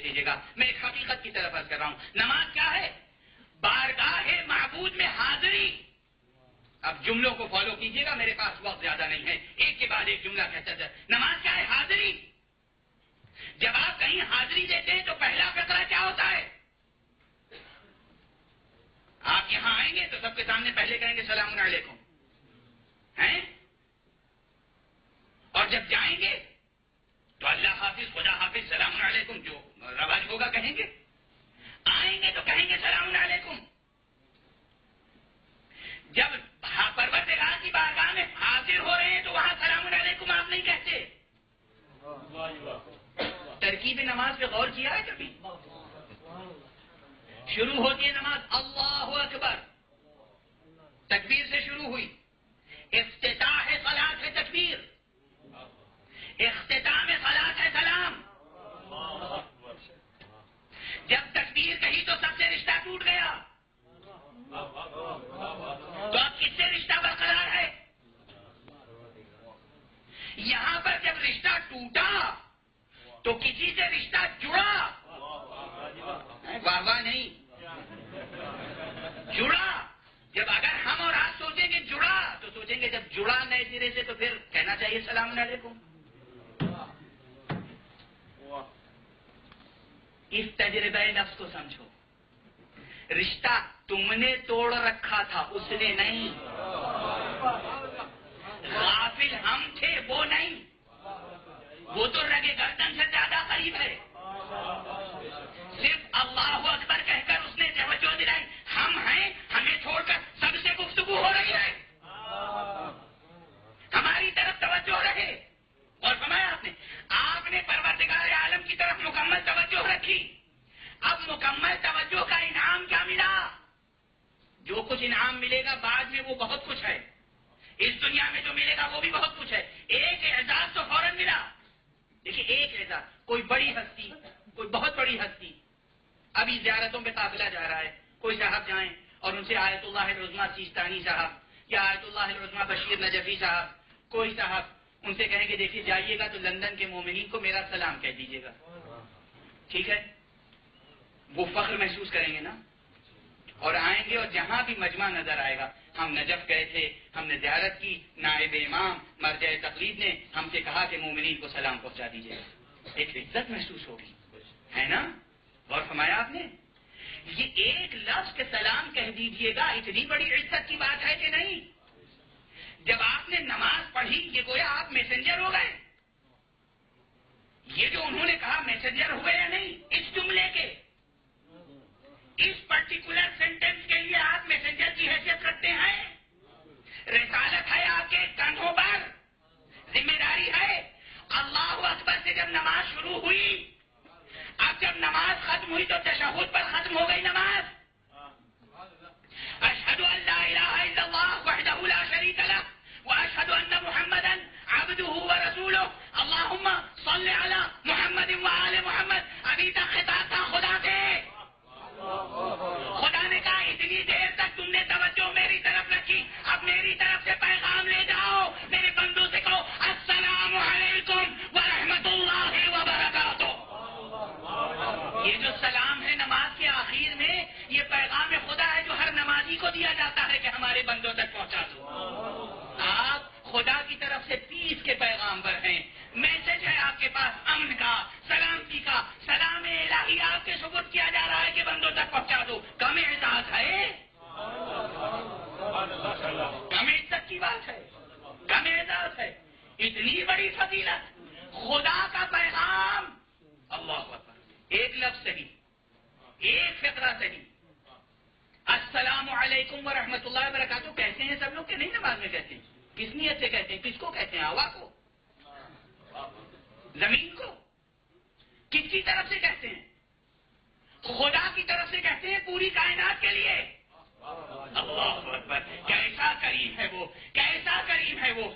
دیجیے گا. میں ایک حقیقت کی طرف عرض کر رہا ہوں. نماز کیا ہے؟ بارگاہ معبود میں حاضری. اب جملوں کو فالو کیجیے گا، میرے پاس وقت زیادہ نہیں ہے، ایک کے بعد ایک جملہ کہتا جائے. نماز کیا ہے؟ حاضری. جب آپ کہیں حاضری دیتے ہیں تو پہلا فقرہ کیا ہوتا ہے؟ آپ یہاں آئیں گے تو سب کے سامنے پہلے کہیں گے سلام علیکم، ہیں؟ اور جب جائیں گے تو اللہ حافظ، خدا حافظ، سلام علیکم جو رواج ہوگا کہیں گے. آئیں گے تو کہیں گے سلام علیکم. جب پروردگار کی بارگاہ میں حاضر ہو رہے ہیں تو وہاں سلام علیکم آپ نہیں کہتے. ترکیب نماز پہ غور کیا ہے کبھی؟ شروع ہوتی ہے نماز اللہ اکبر، تکبیر سے شروع ہوئی. افتتاح صلاۃ ہے تکبیر، اختتام صلاۃ ہے سلام. جب تکبیر کہی تو سب سے رشتہ ٹوٹ گیا، تو اب کس سے رشتہ برقرار ہے؟ یہاں پر جب رشتہ ٹوٹا تو کسی سے رشتہ جڑا. واہ واہ نہیں، جڑا. جب اگر ہم اور آپ سوچیں گے جڑا تو سوچیں گے جب جڑا نئے سرے سے تو پھر کہنا چاہیے سلام علیکم. اس تجربہ نفس کو سمجھو. رشتہ تم نے توڑ رکھا تھا، اس نے نہیں. غافل ہم تھے، وہ نہیں. وہ تو رگے گردن سے زیادہ قریب ہے. صرف اللہ اکبر کہہ کر اس نے توجہ دلائی. ہم ہیں، ہمیں چھوڑ کر سب سے گفتگو ہو رہی ہے، ہماری طرف توجہ رہے. اور فرمایا آپ نے پروردگار عالم کی طرف مکمل توجہ رکھی. اب مکمل توجہ کا انعام کیا ملا؟ جو کچھ انعام ملے گا بعد میں وہ بہت کچھ ہے. اس دنیا میں جو ملے گا وہ بھی بہت کچھ ہے. ایک اعزاز تو فوراً ملا. دیکھیے ایک اعزاز، کوئی بڑی ہستی، کوئی بہت بڑی ہستی ابھی زیارتوں پہ قافلہ جا رہا ہے، کوئی صاحب جائیں اور ان سے آیت اللہ العظمیٰ سیستانی صاحب یا آیت اللہ العظمیٰ بشیر نجفی صاحب، کوئی صاحب ان سے کہیں کہ دیکھیے جائیے گا تو لندن کے مومنین کو میرا سلام کہہ دیجیے گا. ٹھیک ہے، وہ فخر محسوس کریں گے نا. اور آئیں گے اور جہاں بھی مجمع نظر آئے گا، ہم نجف گئے تھے، ہم نے زیارت کی، نائب امام مرجع تقلید نے ہم سے کہا کہ مومنین کو سلام پہنچا دیجیے. ایک عزت محسوس ہوگی، ہے نا؟ اور فرمایا آپ نے یہ ایک لفظ کے سلام کہہ دیجیے گا، اتنی بڑی عزت کی بات ہے کہ نہیں؟ جب آپ نے نماز پڑھی یہ گویا آپ میسنجر ہو گئے. یہ جو انہوں نے کہا میسنجر ہوئے یا نہیں، اس جملے کے، اس پرٹیکولر سینٹینس کے لیے آپ میسنجر کی حیثیت رکھتے ہیں. رسالت ہے آپ کے کندھوں پر، ذمہ داری ہے. اللہ اکبر سے جب نماز شروع ہوئی، اب جب نماز ختم ہوئی تو تشہد پر ختم ہو گئی نماز. اشہد ان لا الہ الا اللہ وحدہ لا شریک لہ واشہد ان محمدا عبدہ ورسولہ اللہم صل علی محمد وآل محمد. ابھی تک خطاب تھا خدا سے. خدا نے کہا اتنی دیر تک تم نے توجہ میری طرف رکھی، اب میری طرف سے پیغام لے جاؤ. میرے بندوں سے کہو السلام علیکم ورحمۃ اللہ وبرکاتہ. یہ جو سلام ہے نماز کے آخر میں، یہ پیغام خدا ہے جو ہر نمازی کو دیا جاتا ہے کہ ہمارے بندوں تک پہنچا دو. آپ خدا کی طرف سے پیس کے پیغام پر ہیں. میسج ہے آپ کے پاس امن کا، سلامتی کا. سلام الہی آپ کے سپرد کیا جا رہا ہے کہ بندوں تک پہنچا دو. کم اعزاز ہے؟ کم عزت کی بات ہے؟ کم اعزاز ہے؟ اتنی بڑی فضیلت، خدا کا پیغام. اللہ اکبر. ایک لفظ صحیح، ایک فقرہ صحیح. السلام علیکم ورحمۃ اللہ وبرکاتہ کہتے ہیں سب لوگ کہ نہیں نماز میں کہتے ہیں؟ کس نیت سے کہتے ہیں؟ کس کو کہتے ہیں؟ ہوا کو؟ زمین کو؟ کس کی طرف سے کہتے ہیں؟ خدا کی طرف سے کہتے ہیں، پوری کائنات کے لیے. اللہ اکبر. کیسا کریم ہے وہ، کیسا کریم ہے وہ.